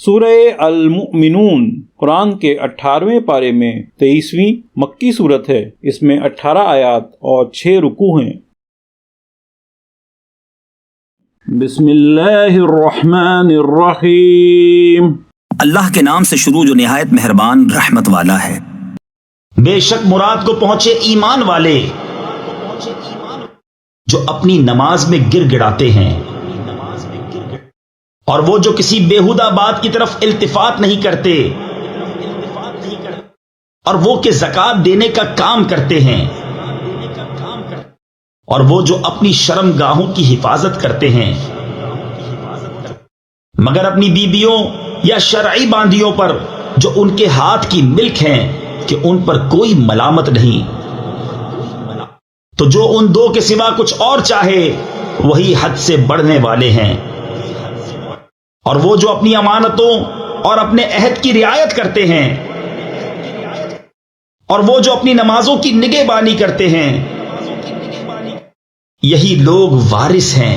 سورہ المؤمنون قرآن کے 18ویں پارے میں 23ویں مکی صورت ہے۔ اس میں 18 آیات اور 6 رکوع ہیں۔ بسم اللہ الرحمن الرحیم۔ اللہ کے نام سے شروع جو نہایت مہربان رحمت والا ہے۔ بے شک مراد کو پہنچے ایمان والے جو اپنی نماز میں گر گڑاتے ہیں، اور وہ جو کسی بیہودہ بات کی طرف التفات نہیں کرتے، اور وہ کہ زکوٰۃ دینے کا کام کرتے ہیں، اور وہ جو اپنی شرم گاہوں کی حفاظت کرتے ہیں، مگر اپنی بیویوں یا شرعی باندیوں پر جو ان کے ہاتھ کی ملک ہیں کہ ان پر کوئی ملامت نہیں، تو جو ان دو کے سوا کچھ اور چاہے وہی حد سے بڑھنے والے ہیں۔ اور وہ جو اپنی امانتوں اور اپنے عہد کی رعایت کرتے ہیں، اور وہ جو اپنی نمازوں کی نگہبانی کرتے ہیں، یہی لوگ وارث ہیں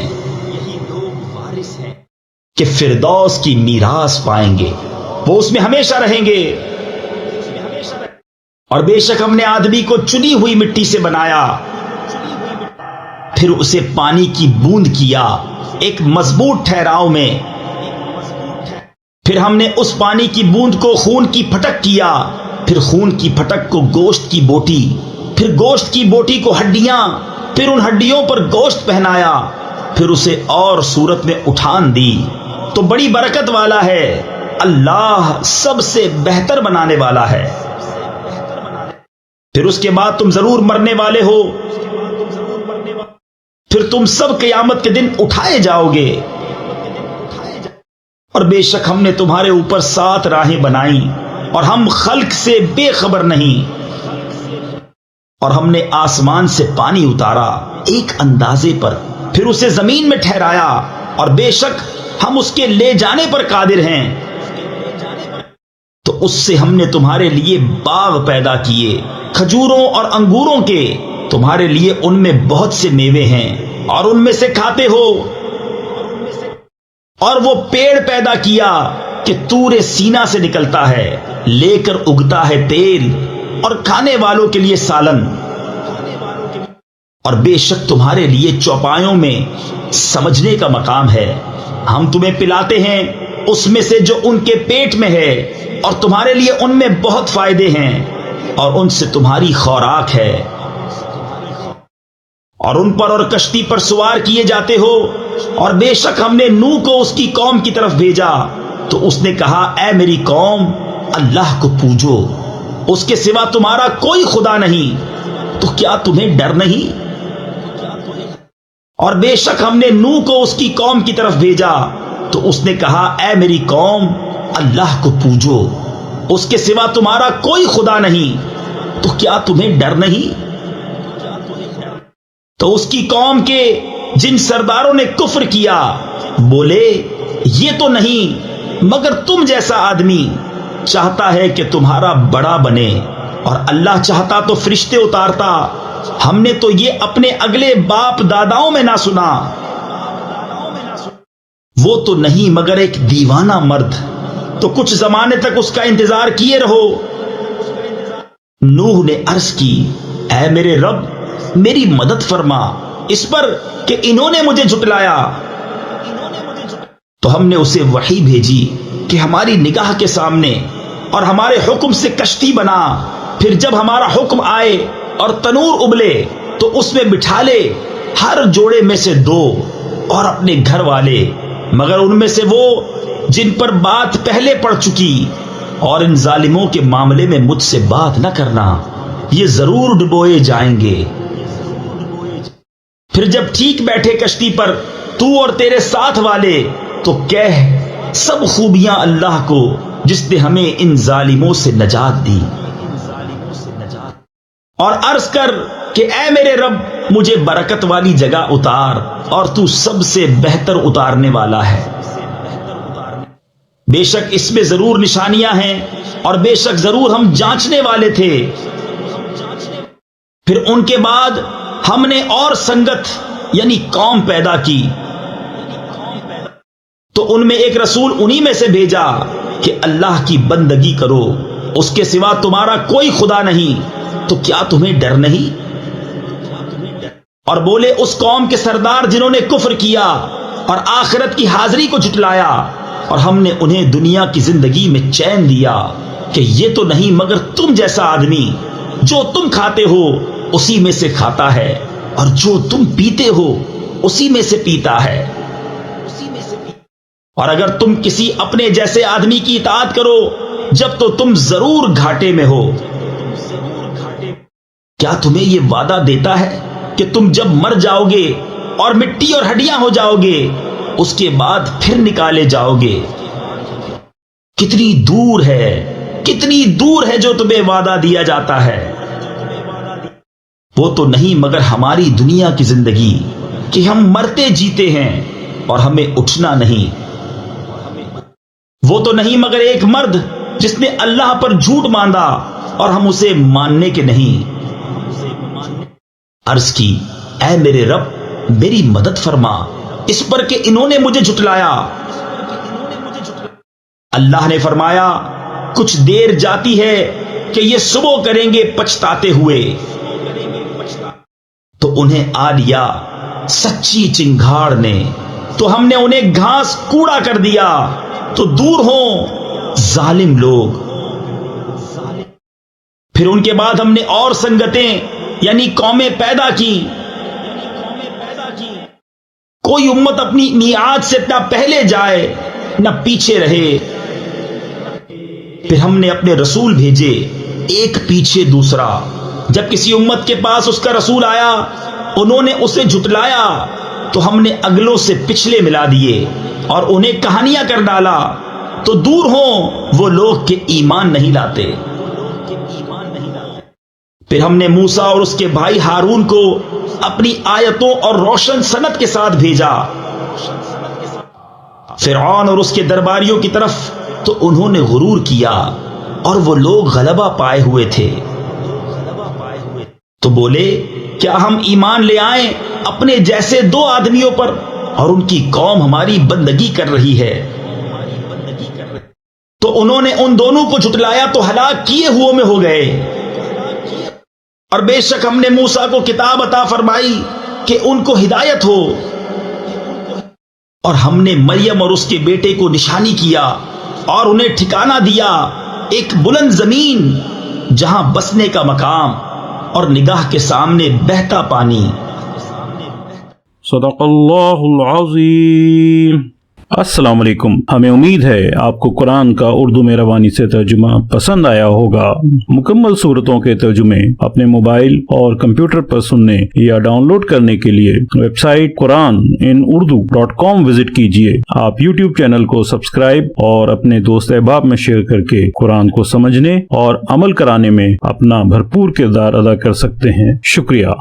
کہ فردوس کی میراث پائیں گے، وہ اس میں ہمیشہ رہیں گے۔ اور بے شک ہم نے آدمی کو چنی ہوئی مٹی سے بنایا، پھر اسے پانی کی بوند کیا ایک مضبوط ٹھہراؤ میں، پھر ہم نے اس پانی کی بوند کو خون کی پھٹک کیا، پھر خون کی پھٹک کو گوشت کی بوٹی، پھر گوشت کی بوٹی کو ہڈیاں، پھر ان ہڈیوں پر گوشت پہنایا، پھر اسے اور صورت میں اٹھان دی۔ تو بڑی برکت والا ہے، اللہ سب سے بہتر بنانے والا ہے۔ پھر اس کے بعد تم ضرور مرنے والے ہو، پھر تم سب قیامت کے دن اٹھائے جاؤ گے۔ اور بے شک ہم نے تمہارے اوپر 7 راہیں بنائیں، اور ہم خلق سے بے خبر نہیں۔ اور ہم نے آسمان سے پانی اتارا ایک اندازے پر، پھر اسے زمین میں ٹھہرایا، اور بے شک ہم اس کے لے جانے پر قادر ہیں۔ تو اس سے ہم نے تمہارے لیے باغ پیدا کیے، کھجوروں اور انگوروں کے، تمہارے لیے ان میں بہت سے میوے ہیں، اور ان میں سے کھاتے ہو۔ اور وہ پیڑ پیدا کیا کہ طور سینا سے نکلتا ہے، لے کر اگتا ہے تیل، اور کھانے والوں کے لیے سالن۔ اور بے شک تمہارے لیے چوپایوں میں سمجھنے کا مقام ہے، ہم تمہیں پلاتے ہیں اس میں سے جو ان کے پیٹ میں ہے، اور تمہارے لیے ان میں بہت فائدے ہیں، اور ان سے تمہاری خوراک ہے۔ اور ان پر اور کشتی پر سوار کیے جاتے ہو۔ اور بے شک ہم نے نوح کو اس کی قوم کی طرف بھیجا، تو اس نے کہا اے میری قوم، اللہ کو پوجو، اس کے سوا تمہارا کوئی خدا نہیں، تو کیا تمہیں ڈر نہیں؟ اور بے شک ہم نے نوح کو اس کی قوم کی طرف بھیجا، تو اس نے کہا اے میری قوم، اللہ کو پوجو، اس کے سوا تمہارا کوئی خدا نہیں، تو کیا تمہیں ڈر نہیں؟ تو اس کی قوم کے جن سرداروں نے کفر کیا بولے یہ تو نہیں مگر تم جیسا آدمی چاہتا ہے کہ تمہارا بڑا بنے، اور اللہ چاہتا تو فرشتے اتارتا، ہم نے تو یہ اپنے اگلے باپ داداؤں میں نہ سنا۔ وہ تو نہیں مگر ایک دیوانہ مرد، تو کچھ زمانے تک اس کا انتظار کیے رہو۔ نوح نے عرض کی اے میرے رب، میری مدد فرما اس پر کہ انہوں نے مجھے جھٹلایا۔ تو ہم نے اسے وحی بھیجی کہ ہماری نگاہ کے سامنے اور ہمارے حکم سے کشتی بنا، پھر جب ہمارا حکم آئے اور تنور ابلے تو اس میں بٹھا لے ہر جوڑے میں سے 2 اور اپنے گھر والے، مگر ان میں سے وہ جن پر بات پہلے پڑ چکی، اور ان ظالموں کے معاملے میں مجھ سے بات نہ کرنا، یہ ضرور ڈبوئے جائیں گے۔ پھر جب ٹھیک بیٹھے کشتی پر تو اور تیرے ساتھ والے، تو کہہ سب خوبیاں اللہ کو جس نے ہمیں ان ظالموں سے نجات دی، اور عرض کر کہ اے میرے رب مجھے برکت والی جگہ اتار، اور تو سب سے بہتر اتارنے والا ہے۔ بے شک اس میں ضرور نشانیاں ہیں، اور بے شک ضرور ہم جانچنے والے تھے۔ پھر ان کے بعد ہم نے اور سنگت یعنی قوم پیدا کی، تو ان میں ایک رسول انہی میں سے بھیجا کہ اللہ کی بندگی کرو، اس کے سوا تمہارا کوئی خدا نہیں، تو کیا تمہیں ڈر نہیں؟ اور بولے اس قوم کے سردار جنہوں نے کفر کیا اور آخرت کی حاضری کو جھٹلایا، اور ہم نے انہیں دنیا کی زندگی میں چین دیا کہ یہ تو نہیں مگر تم جیسا آدمی، جو تم کھاتے ہو اسی میں سے کھاتا ہے، اور جو تم پیتے ہو اسی میں سے پیتا ہے، اور اگر تم کسی اپنے جیسے آدمی کی اطاعت کرو جب تو تم ضرور گھاٹے میں ہو۔ کیا تمہیں یہ وعدہ دیتا ہے کہ تم جب مر جاؤ گے اور مٹی اور ہڈیاں ہو جاؤ گے اس کے بعد پھر نکالے جاؤ گے؟ کتنی دور ہے جو تمہیں وعدہ دیا جاتا ہے۔ وہ تو نہیں مگر ہماری دنیا کی زندگی کہ ہم مرتے جیتے ہیں اور ہمیں اٹھنا نہیں۔ وہ تو نہیں مگر ایک مرد جس نے اللہ پر جھوٹ باندھا اور ہم اسے ماننے کے نہیں۔ عرض کی اے میرے رب میری مدد فرما اس پر کہ انہوں نے مجھے جھٹلایا۔ اللہ نے فرمایا کچھ دیر جاتی ہے کہ یہ صبح کریں گے پچھتاتے ہوئے، تو انہیں آ لیا سچی چنگھاڑ نے، تو ہم نے انہیں گھاس کوڑا کر دیا، تو دور ہوں ظالم لوگ۔ پھر ان کے بعد ہم نے اور سنگتیں یعنی قومیں پیدا کی، کوئی امت اپنی میعاد سے نہ پہلے جائے نہ پیچھے رہے۔ پھر ہم نے اپنے رسول بھیجے ایک پیچھے دوسرا، جب کسی امت کے پاس اس کا رسول آیا انہوں نے اسے جھٹلایا تو ہم نے اگلوں سے پچھلے ملا دیے اور انہیں کہانیاں کر ڈالا، تو دور ہوں وہ لوگ کہ ایمان نہیں لاتے۔ پھر ہم نے موسیٰ اور اس کے بھائی ہارون کو اپنی آیتوں اور روشن سند کے ساتھ بھیجا فرعون اور اس کے درباریوں کی طرف، تو انہوں نے غرور کیا اور وہ لوگ غلبہ پائے ہوئے تھے۔ تو بولے کیا ہم ایمان لے آئیں اپنے جیسے دو آدمیوں پر اور ان کی قوم ہماری بندگی کر رہی ہے؟ تو انہوں نے ان دونوں کو جھٹلایا تو ہلاک کیے ہوئے میں ہو گئے۔ اور بے شک ہم نے موسیٰ کو کتاب عطا فرمائی کہ ان کو ہدایت ہو، اور ہم نے مریم اور اس کے بیٹے کو نشانی کیا اور انہیں ٹھکانہ دیا ایک بلند زمین جہاں بسنے کا مقام اور نگاہ کے سامنے بہتا پانی۔ صدق اللہ العظیم۔ السلام علیکم، ہمیں امید ہے آپ کو قرآن کا اردو میں روانی سے ترجمہ پسند آیا ہوگا۔ مکمل صورتوں کے ترجمے اپنے موبائل اور کمپیوٹر پر سننے یا ڈاؤن لوڈ کرنے کے لیے ویب سائٹ QuranInUrdu.com وزٹ کیجیے۔ آپ یوٹیوب چینل کو سبسکرائب اور اپنے دوست احباب میں شیئر کر کے قرآن کو سمجھنے اور عمل کرانے میں اپنا بھرپور کردار ادا کر سکتے ہیں۔ شکریہ۔